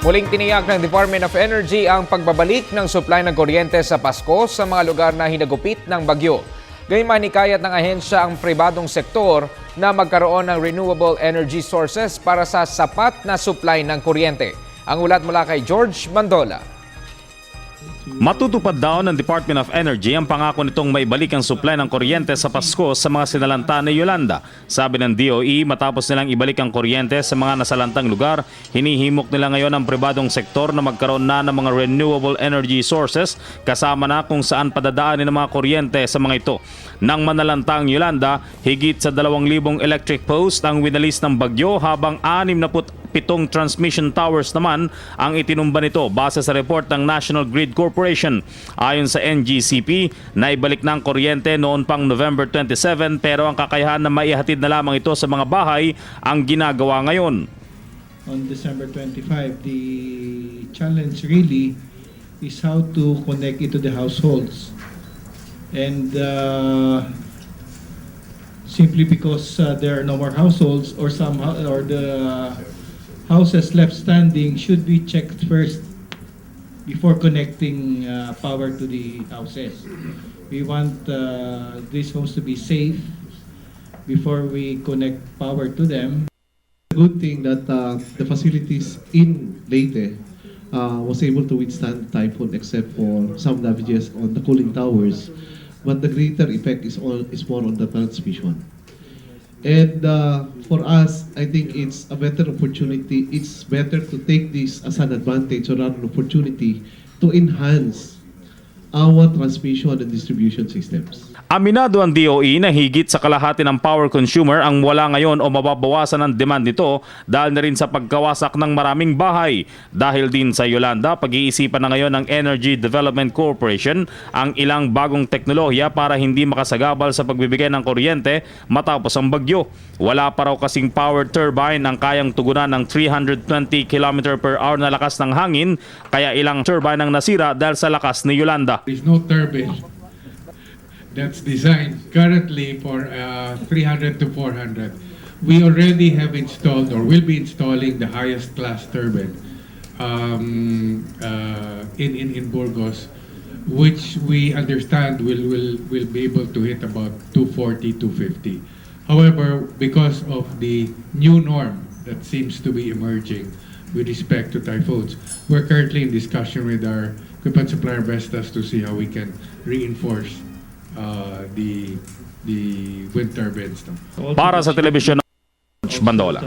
Muling tiniyak ng Department of Energy ang pagbabalik ng supply ng kuryente sa Pasko sa mga lugar na hinagupit ng bagyo. Gayunman hikayat ng ahensya ang pribadong sektor na magkaroon ng renewable energy sources para sa sapat na supply ng kuryente. Ang ulat mula kay George Mandola. Matutupad daw ng Department of Energy ang pangako nitong maibalik ang supply ng kuryente sa Pasko sa mga sinalanta ni Yolanda. Sabi ng DOE, matapos nilang ibalik ang kuryente sa mga nasalantang lugar, hinihimok nila ngayon ang pribadong sektor na magkaroon na ng mga renewable energy sources kasama na kung saan padadaanin ng mga kuryente sa mga ito. Nang manalantang Yolanda, higit sa 2,000 electric post ang winalis ng bagyo habang 67 transmission towers naman ang itinumba nito base sa report ng National Grid Corporation. Ayon sa NGCP, naibalik na ang kuryente noon pang November 27 pero ang kakayahan na maihatid na lamang ito sa mga bahay ang ginagawa ngayon. On December 25, the challenge really is how to connect it to the households. And simply because there are no more households or the houses left standing should be checked first before connecting power to the houses. We want these homes to be safe before we connect power to them. Good thing that the facilities in Leyte was able to withstand typhoon except for some damages on the cooling towers, but the greater effect is more on the transmission. And for us, I think it's a better opportunity. It's better to take this as an advantage or an opportunity to enhance our transmission and distribution systems. Aminado ang DOE na higit sa kalahati ng power consumer ang wala ngayon o mababawasan ang demand nito dahil na rin sa pagkawasak ng maraming bahay. Dahil din sa Yolanda, pag-iisipan na ngayon ng Energy Development Corporation ang ilang bagong teknolohiya para hindi makasagabal sa pagbibigay ng kuryente matapos ang bagyo. Wala pa raw kasing power turbine ang kayang tugunan ng 320 km per hour na lakas ng hangin, kaya ilang turbine ang nasira dahil sa lakas ni Yolanda. There's no turbine that's designed currently for 300 to 400. We already have installed or will be installing the highest class turbine in Burgos, which we understand will be able to hit about 240, 250. However, because of the new norm that seems to be emerging with respect to typhoons, we're currently in discussion with our equipment supplier Vestas to see how we can reinforce the wind turbines. Para sa telebisyon, Bandola.